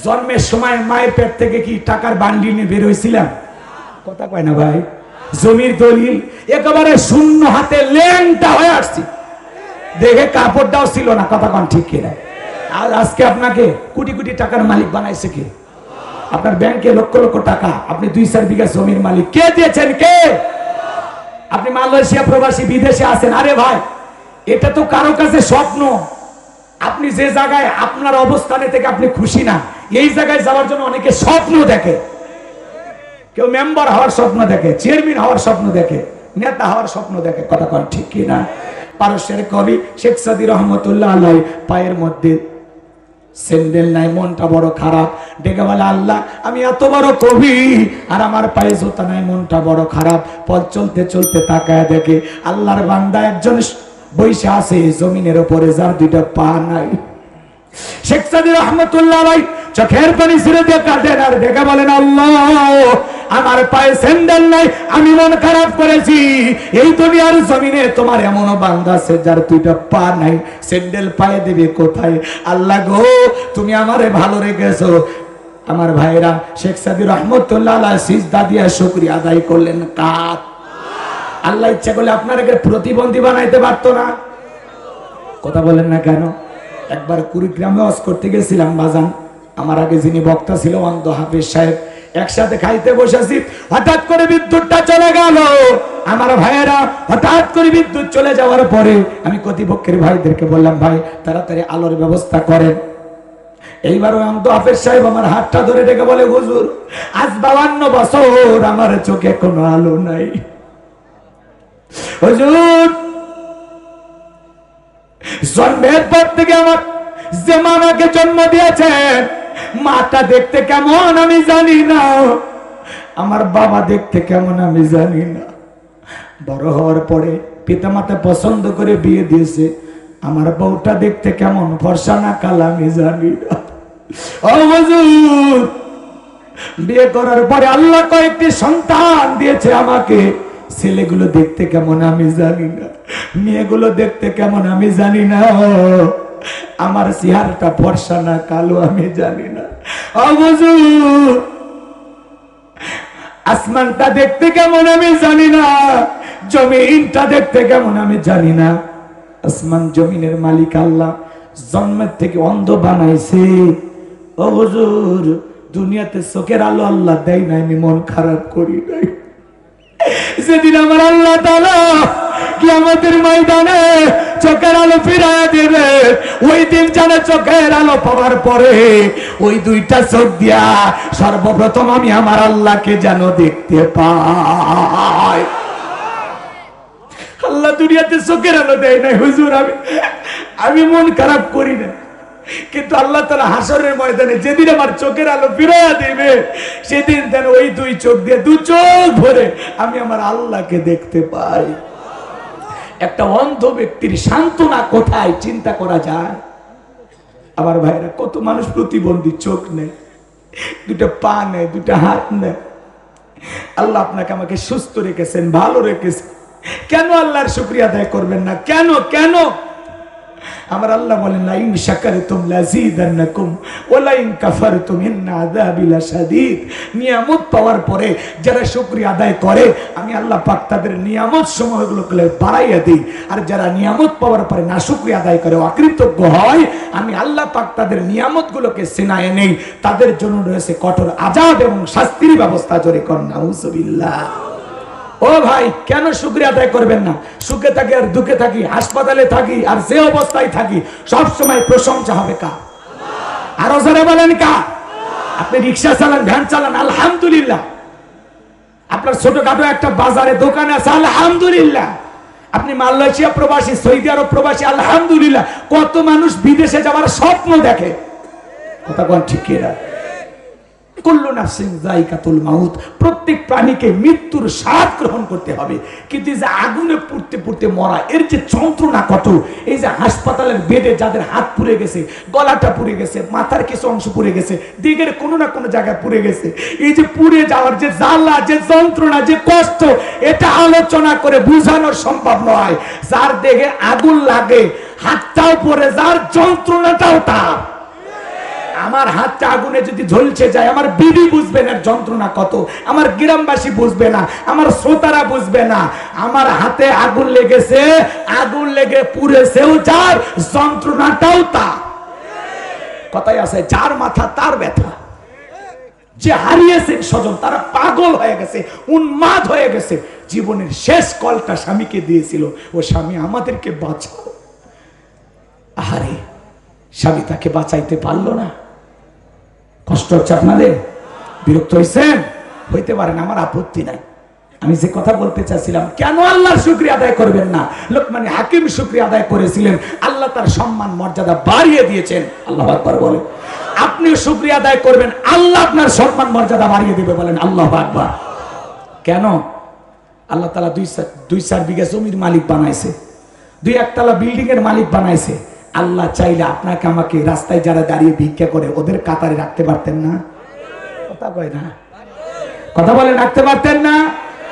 জন্মের সময় মায়ের পেট থেকে কি টাকার বান্ডিল নিয়ে বের হয়েছিলাম? কথা কয় না ভাই। জমির দলিল একেবারে শূন্য হাতে ল্যাংটা হয়ে আসছি, দেখে কাপড়টাও ছিল না। কথা কন ঠিক কিনা? আর আজকে আপনাকে কোটি কোটি টাকার মালিক বানাইছে কে? আপনার ব্যাংকে লক্ষ লক্ষ টাকা, আপনি 2-4 বিঘা জমির মালিক। কে দিয়েছেন? কে? আপনি মালয়েশিয়া প্রবাসী, বিদেশে আছেন। আরে ভাই, এটা তো কারো কাছে স্বপ্ন। আপনি যে জায়গায় আপনার অবস্থানে থেকে আপনি খুশি না, এই জায়গায় যাওয়ার জন্য অনেকে স্বপ্ন দেখে। কেউ মেম্বার হওয়ার স্বপ্ন দেখে, চেয়ারম্যান হওয়ার স্বপ্ন দেখে, নেতা হওয়ার স্বপ্ন দেখে। কথা কন ঠিক কিনা? পারস্যের কবি শেখ সাদী রহমতুল্লাহ আলাইহি পায়ের মধ্যে স্যান্ডেল নাই, মনটা বড় খারাপ। ডেকে বলে, আল্লাহ আমি এত বড় কবি আর আমার পায়ে জুতা নাই, মনটা বড় খারাপ। পথ চলতে চলতে তাকায় দেখে আল্লাহর বান্দা একজন বৈশা আছে জমিনের উপরে, যার 2টা পা নাই। শেখ সাদী রহমতুল্লাহ আলাইহি চোখের পানি ছেড়ে দিয়ে কাঁদেন আর ডেকে বলেন, আল্লাহ আমার পায়ে স্যান্ডেল নাই, আমি মন খারাপ করেছি। এই দুনিয়ার জমিনে তোমার এমন বান্দা আছে যার 2টা পা নাই, স্যান্ডেল পায়ে দেবে কোথায়? আল্লাহ গো, তুমি আমারে ভালো রেখেছো। আমার ভাইরা, শেখ সাদী রহমতুল্লাহ আলাইহি সিজদা দিয়ে শুকরিয়া আদায় করলেন। কার? আল্লাহ ইচ্ছা করলে আপনাকে প্রতিবন্ধী বানাইতে পারতো না? কথা বলেন না কেন? একবার কুড়িগ্রামে ওয়াজ করতে গেছিলাম বাজান, আমার আগে যিনি বক্তা ছিল অন্ধ হাফেজ সাহেব, একসাথে খাইতে বসেছি, হঠাৎ করে বিদ্যুৎটা চলে গেল। আমার ভাইয়েরা, হঠাৎ করে বিদ্যুৎ চলে যাওয়ার পরে আমি কর্তৃপক্ষের ভাইদেরকে বললাম, ভাই তাড়াতাড়ি আলোর ব্যবস্থা করেন। এইবার ওই অন্ধ হাফেজ সাহেব আমার হাতটা ধরে ডেকে বলে, হুজুর আজ 52 বছর আমার চোখে কোনো আলো নাই। হুজুর জন্মের পর থেকে আমার যে মামাকে জন্ম দিয়েছেন, মাটা দেখতে কেমন আমি জানি না, আমার বাবা দেখতে কেমন আমি জানি না। বড় হওয়ার পরে পিতামাতা পছন্দ করে বিয়ে দিয়েছে, আমার বউটা দেখতে কেমন, ফর্সা না কালা আমি জানি না। ও হুজুর, বিয়ে করার পরে আল্লাহ কয়েকটি সন্তান দিয়েছে আমাকে, ছেলেগুলো দেখতে কেমন আমি জানি না, মেয়েগুলো দেখতে কেমন আমি জানি না, আমার চেহারাটা ফর্সা না কালো আমি জানি না। ও হুজুর, আসমানটা দেখতে কেমন আমি জানি না, জমিনটা দেখতে কেমন আমি জানি না। আসমান জমিনের মালিক আল্লাহ, জন্মের থেকে অন্ধ বানাইছে। ও হুজুর, দুনিয়াতে চোখের আলো আল্লাহ দেয় নাই, আমি মন খারাপ করি নাই। সেদিন আমার আল্লাহ তাআলা কিয়ামতের ময়দানে চোখের আলো ফিরাইয়া দিবে, ওই দিন যেন চোখের আলো পাওয়ার পরে ওই 2টা চোখ দিয়া সর্বপ্রথম আমি আমার আল্লাহকে যেন দেখতে পাই। আল্লাহ দুনিয়াতে চোখের আলো দেয় নাই হুজুর, আমি মন খারাপ করি না, কিন্তু আল্লাহ তাআলা হাসরের ময়দানে যেদিন আমার চোখের আলো ফিরাইয়া দিবে, সেদিন যেন ওই 2 চোখ দিয়ে 2 চোখ ভরে আমি আমার আল্লাহকে দেখতে পাই। একটা অন্ধ ব্যক্তির সান্ত্বনা কোথায় চিন্তা করা যায়? আমার ভাইরা, কত মানুষ প্রতিবন্ধী, চোখ নেই, 2টা পা নেই, 2টা হাত নেই। আল্লাহ আপনাকে আমাকে সুস্থ রেখেছেন, ভালো রেখেছেন, কেন আল্লাহর শুকরিয়া আদায় করবেন না? কেন কেন? আমার আল্লাহ বলেন, লা ইন শাকারতুম লাযীদান্নাকুম ওয়া লা ইন কাফারতুম ইন্না আযাবি লাশাদীদ। নিয়ামত পাওয়ার পরে যারা শুকরিয়া আদায় করে, আমি আল্লাহ পাক তাদের নিয়ামত সমূহগুলোকে বাড়াইয়া দিই। আর যারা নিয়ামত পাওয়ার পরে না শুকরিয়া আদায় করে, অকৃতজ্ঞ হয়, আমি আল্লাহ পাক তাদের নিয়ামতগুলোকে ছিনায়ে নেই। তাদের জন্য রয়েছে কঠোর আযাব এবং শাস্তির ব্যবস্থা। জোরে কর নাউযুবিল্লাহ। ও ভাই, কেন শুকরিয়া আদায় করবেন না? সুখে থাকি আর দুঃখে থাকি, হাসপাতালে থাকি আর যে অবস্থায় থাকি, সব সময় প্রশংসা হবে কার? আরো জোরে বলেন কার? আপনি রিকশা চালান, ভ্যান চালান, আলহামদুলিল্লাহ। আপনার ছোটখাটো একটা বাজারে দোকান আছে, আলহামদুলিল্লাহ। আপনি মালয়েশিয়া প্রবাসী, সৌদি আরব প্রবাসী, আলহামদুলিল্লাহ। কত মানুষ বিদেশে যাওয়ার স্বপ্ন দেখে। কথা কোন ঠিক কিনা? কুল্লু নাফসিন যায়িকাতুল মাউত, প্রত্যেক প্রাণীকে মৃত্যুর স্বাদ গ্রহণ করতে হবে। কিন্তু এই যে আগুনে পুড়তে পুড়তে মরা, এর যে যন্ত্রণা কত! এই যে হাসপাতালের বেডে যাদের হাত পুড়ে গেছে, গলাটা পুড়ে গেছে, মাথার কিছু অংশ পুড়ে গেছে, দিকের কোনো না কোনো জায়গায় পুড়ে গেছে, এই যে পুড়ে যাওয়ার যে জ্বালা, যে যন্ত্রণা, যে কষ্ট, এটা আলোচনা করে বোঝানো সম্ভব নয়। যার দেহে আগুন লাগে, হাতটাও পড়ে, যার যন্ত্রণাটাও তার। আমার হাতটা আগুনে যদি ঝলসে যায়, আমার বিবি বুঝবে না যন্ত্রণা কত, আমার গ্রামবাসী বুঝবে না, আমার শ্রোতারা বুঝবে না। আমার হাতে আগুন লেগেছে, আগুন লেগে পুড়েছেও যার, যন্ত্রণাটাও তার। কথাই আছে, যার মাথা তার ব্যথা। যে হারিয়েছে স্বজন, তারা পাগল হয়ে গেছে, উন্মাদ হয়ে গেছে। জীবনের শেষ কলটা স্বামীকে দিয়েছিল, ও স্বামী আমাদেরকে বাঁচাও। আরে স্বামী তাকে বাঁচাইতে পারলো না। কষ্ট হচ্ছে আপনাদের? বিরক্ত হয়েছেন? হইতে পারেন, আমার আপত্তি নাই। আমি যে কথা বলতে চাচ্ছিলাম, কেন আল্লাহর শুকরিয়া আদায় করবেন না? লোকমান হাকিম শুকরিয়া আদায় করেছিলেন, আল্লাহ তার সম্মান মর্যাদা বাড়িয়ে দিয়েছেন। আল্লাহু আকবার বলেন। আপনিও শুকরিয়া আদায় করবেন, আল্লাহ আপনার সম্মান মর্যাদা বাড়িয়ে দিবে, বলেন আল্লাহু আকবার। কেন? আল্লাহ তাআলা 2-4 বিঘা জমির মালিক বানাইছে, 2-1 তলা বিল্ডিং এর মালিক বানাইছে। আল্লাহ চাইলে আপনাকে আমাকে রাস্তায় যারা দাঁড়িয়ে ভিক্ষা করে ওদের কাতারে রাখতে পারতেন না? কথা কয় না, কথা বলে রাখতে পারতেন না?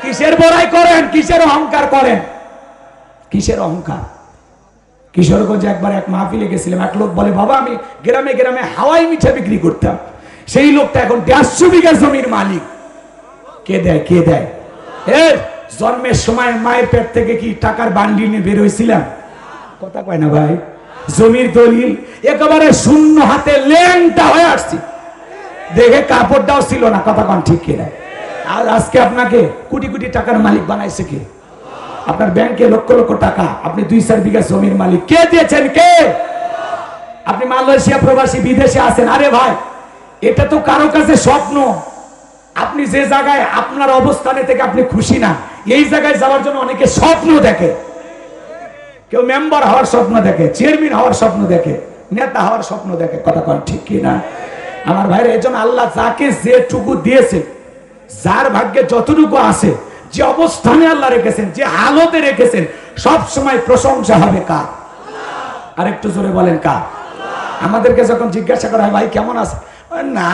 কিসের বড়াই করেন, কিসের অহংকার করেন, কিসের অহংকার? কিশোরগঞ্জে একবার এক মাহফিলে গেছিলাম, এক লোক বলে, বাবা আমি গ্রামে গ্রামে হাওয়াই মিঠা বিক্রি করতাম। সেই লোকটা এখন 150 বিঘা জমির মালিক। কে দেয়? কে দেয়? জন্মের সময় মায়ের পেট থেকে কি টাকার বান্ডিল নিয়ে বের হয়েছিলাম? কথা কয় না ভাই। জমির দলিল একেবারে শূন্য হাতে ল্যাংটা হয়ে আসছি, দেখে কাপড়টাও ছিল না। কথা কন ঠিক কিনা? আর আজকে আপনাকে কোটি কোটি টাকার মালিক বানাইছে কে? আপনার ব্যাংকে লক্ষ লক্ষ টাকা, আপনি 2-4 বিঘা জমির মালিক। কে দিয়েছেন? কে? আপনি মালয়েশিয়া প্রবাসী, বিদেশে আছেন। আরে ভাই, এটা তো কারো কাছে স্বপ্ন। আপনি যে জায়গায় আপনার অবস্থানে থেকে আপনি খুশি না, এই জায়গায় যাওয়ার জন্য অনেকে স্বপ্ন দেখে। কেউ মেম্বার হওয়ার স্বপ্ন দেখে, চেয়ারম্যান হওয়ার স্বপ্ন দেখে, নেতা হওয়ার স্বপ্ন দেখে। কথা কন ঠিক কিনা? আমার ভাইরা, এই জন্য আল্লাহ যাকে যেটুকু দিয়েছে, যার ভাগ্যে যতটুকু আছে, যে অবস্থানে আল্লাহ রেখেছেন, যে হালতে রেখেছেন, সব সময় প্রশংসা হবে কার? আর একটু জোরে বলেন কার? আমাদেরকে যখন জিজ্ঞাসা করা হয়, ভাই কেমন আছে, না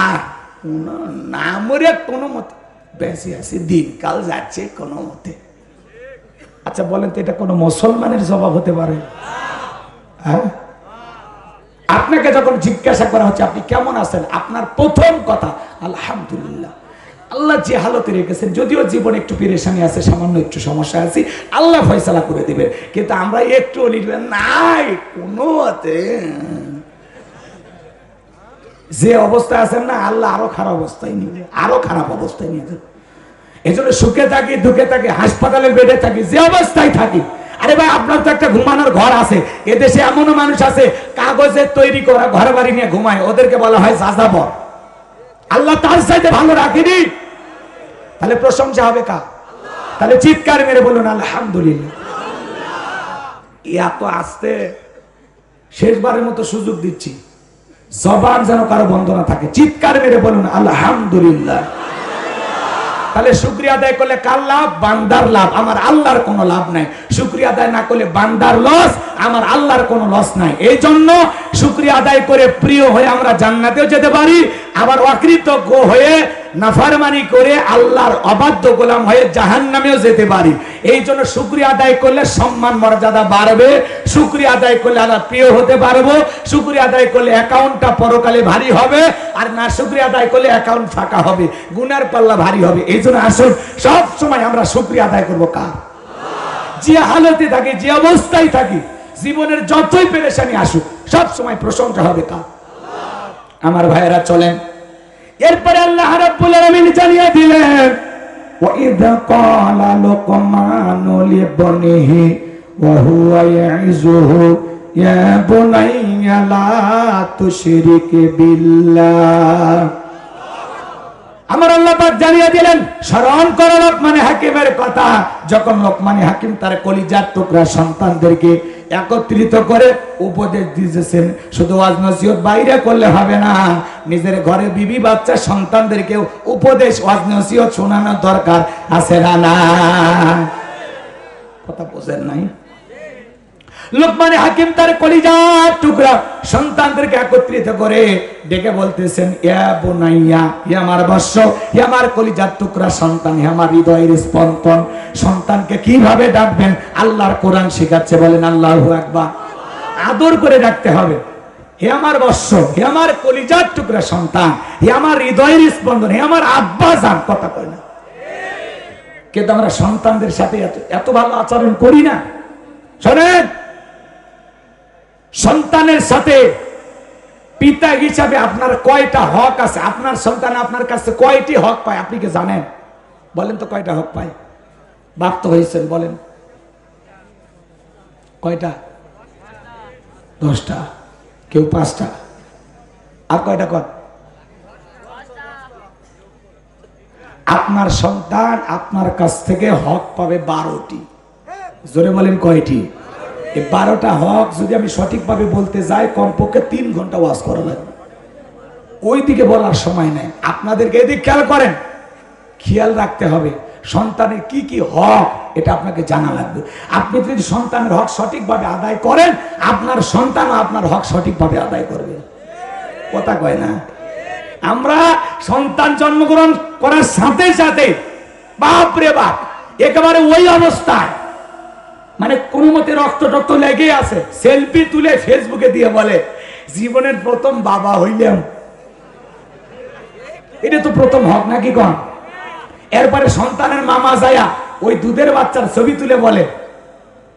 না মরে কোনো মতে বেঁচে আছি, দিনকাল যাচ্ছে কোনো মতে। আচ্ছা বলেন তো, এটা কোনো মুসলমানের জবাব হতে পারে? হ্যাঁ, আপনাকে যখন জিজ্ঞাসা করা হচ্ছে আপনি কেমন আছেন, আপনার প্রথম কথা আলহামদুলিল্লাহ। আল্লাহ যে হালতে রেখেছেন, যদিও জীবনে একটু পেরেশানি আছে, সামান্য একটু সমস্যা আছে, আল্লাহ ফয়সালা করে দিবে। কিন্তু আমরা একটু লিখবেন নাই কোনো মতে, যে অবস্থায় আছেন না, আল্লাহ আরো খারাপ অবস্থায় নিয়ে, আরো খারাপ অবস্থায় নিয়ে যাবে। এই জন্য সুখে থাকি, দুঃখে থাকি, হাসপাতালের বেডে থাকি, যে অবস্থায় থাকি। আরে ভাই, আপনার তো একটা ঘুমানোর ঘর আছে। এদেশে এমনও মানুষ আছে কাগজের তৈরি করা ঘর বাড়ি নিয়ে ঘুমায়, ওদেরকে বলা হয় যাযাবর। আল্লাহ তার চাইতে ভালো রাখেনি। তাহলে প্রশংসা হবে কার? তাহলে চিৎকার মেরে বলুন আলহামদুলিল্লাহ। এত আসতে শেষবারের মতো সুযোগ দিচ্ছি, জবান যেন কারো বন্ধ না থাকে। চিৎকার মেরে বলুন আলহামদুলিল্লাহ। তাহলে শুকরিয়া আদায় করলে কার লাভ? বান্দার লাভ, আমার আল্লাহর কোনো লাভ নাই। শুকরিয়া আদায় না করলে বান্দার লস, আমার আল্লাহর কোনো লস নাই। এই জন্য শুকরিয়া আদায় করে প্রিয় হয়ে আমরা জান্নাতেও যেতে পারি, আবার অকৃতজ্ঞ হয়ে নাফরমানি করে আল্লাহর অবাধ্য গোলাম হয়ে জাহান্নামেও যেতে পারি। এই জন্য শুকরিয়া আদায় করলে সম্মান মর্যাদা বাড়বে, শুকরিয়া আদায় করলে আল্লাহ প্রিয় হতে পারবো, শুকরিয়া আদায় করলে অ্যাকাউন্টটা পরকালে ভারী হবে, আর না শুকরিয়া আদায় করলে অ্যাকাউন্ট ফাঁকা হবে, গুনার পাল্লা ভারী হবে। এই জন্য আসুন সব সময় আমরা শুকরিয়া আদায় করবো কার? যে হালতে থাকি, যে অবস্থায় থাকি, জীবনের যতই পেরেশানি আসুক, সব সময় প্রশংসা হবে কার? আমার ভাইয়েরা চলেন, এরপরে আল্লাহ রাব্বুল আলামিন জানিয়ে দিলেন, وَإِذْ قَالَ لُقْمَانُ لِابْنِهِ وَهُوَ يَعِظُهُ يَا بُنَيَّ لَا تُشْرِكْ بِاللَّهِ। আমার আল্লাহ পাক জানিয়ে দিলেন, স্মরণ করো লোকমান হাকিমের কথা। যখন লোকমান হাকিম তার কলিজার টুকরা সন্তানদেরকে একত্রিত করে উপদেশ দিয়েছেন, শুধু ওয়াজ নসিহত বাইরে করলে হবে না, নিজের ঘরে বিবি বাচ্চা সন্তানদেরকে উপদেশ ওয়াজ নসিহত শোনানোর দরকার আছে না? কথা বোঝেন নাই? লোকমান হাকিম তার কলিজার টুকরা সন্তানদেরকে একত্রিত করে ডেকে বলতেছেন, ইয়া বুনাইয়া, হে আমার বৎস, হে আমার কলিজার টুকরা সন্তান, হে আমার হৃদয়ের স্পন্দন। সন্তানকে কিভাবে ডাকবেন? আল্লাহর কোরআন শেখাচ্ছে, বলেন আল্লাহু আকবার। আদর করে ডাকতে হবে। হে আমার বৎস, হে আমার কলিজার টুকরা সন্তান, হে আমার হৃদয়ের স্পন্দন, হে আমার আব্বা জান, কথা কয় না? কিন্তু আমরা সন্তানদের সাথে এত ভালো আচরণ করি না। শোনেন, সন্তানের সাথে পিতা হিসাবে আপনার কয়টা হক আছে? আপনার সন্তান আপনার কাছে কয়টি হক পায় আপনি কি জানেন? বলেন তো, কয়টা হক পায়? বাপ তো হয়েছেন, বলেন কয়টা? 10টা, কেউ 5টা, আর কয়টা কর? আপনার সন্তান আপনার কাছ থেকে হক পাবে 12টি। জোরে বলেন কয়টি? এই 12টা হক যদি আমি সঠিকভাবে বলতে যাই কমপক্ষে 3 ঘন্টা ওয়াজ করা লাগবে। ওই দিকে বলার সময় নেই। আপনাদেরকে এদিকে খেয়াল করেন, খেয়াল রাখতে হবে সন্তানের কি কি হক, এটা আপনাকে জানা লাগবে। আপনি যদি সন্তানের হক সঠিকভাবে আদায় করেন, আপনার সন্তানও আপনার হক সঠিকভাবে আদায় করবে, কথা কয় না? আমরা সন্তান জন্মগ্রহণ করার সাথে সাথে বাপ রে বাপ একেবারে ওই অবস্থায়, মানে কোন মতে রক্ত টক্ত লেগে আছে, সেলফি তুলে ফেসবুকে দিয়ে বলে জীবনের প্রথম বাবা হইলাম। এটা তো প্রথম হক নাকি কোন? এরপরে সন্তানের মামা যায়া ওই দুধের বাচ্চার ছবি তুলে বলে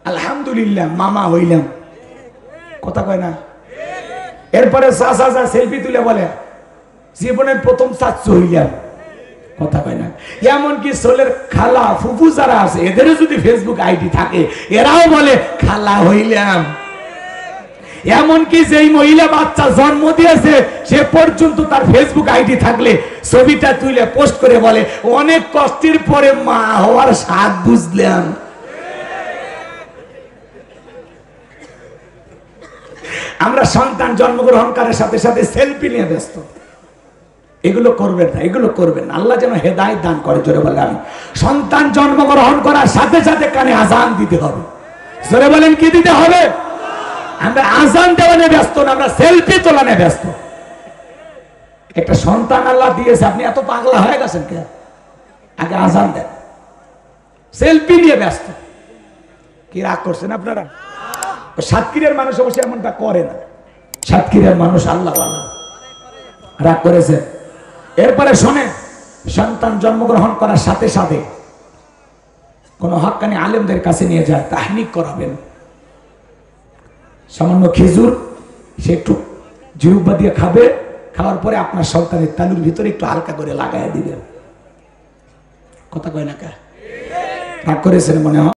আলহামদুলিল্লাহ মামা হইলাম, কথা কয় না? এরপরে চাচা সেলফি তুলে বলে জীবনের প্রথম চাচ্চু হইলাম, কথা কয় না? এমনকি সোলের খালা ফুফু যারা আছে এদেরও যদি ফেসবুক আইডি থাকে এরাও বলে খালা হইলাম। এমনকি যেই মহিলা বাচ্চা জন্ম দিয়েছে সে পর্যন্ত তার ফেসবুক আইডি থাকলে ছবিটা তুলে পোস্ট করে বলে অনেক কষ্টের পরে মা হওয়ার স্বাদ বুঝলাম। আমরা সন্তান জন্মগ্রহণ করার সাথে সাথে সেলফি নিয়ে ব্যস্ত। এগুলো করবেন না, এগুলো করবেন না। আল্লাহ যেন হেদায়েত দান করে। জোরে বলেন আমি। সন্তান জন্মগ্রহণ করার সাথে সাথে কানে আজান দিতে হবে। জোরে বলেন কি দিতে হবে? আমরা আজান দেওয়া নিয়ে ব্যস্ত না, আমরা সেলফি তোলা নিয়ে ব্যস্ত। একটা সন্তান আল্লাহ দিয়েছে, আপনি এত পাগলা হয়ে গেছেন কে? আগে আজান দেন, সেলফি নিয়ে ব্যস্ত। কি রাগ করছেন আপনারা? সাতক্ষীরের মানুষ অবশ্য এমনটা করে না। সাতক্ষীরের মানুষ আল্লাহ রাগ করেছে। এরপরে শোনেন, সন্তান জন্মগ্রহণ করার সাথে সাথে কোন হক্কানি আলেমদের কাছে নিয়ে যায়, তাহনিক করাবেন। সামান্য খেজুর সে একটু জিহ্বা দিয়ে খাবে, খাওয়ার পরে আপনার সন্তানের তালুর ভিতরে একটু হালকা করে লাগাই দিবেন, কথা কয় না কে? রাগ করেছেন মনে হয়?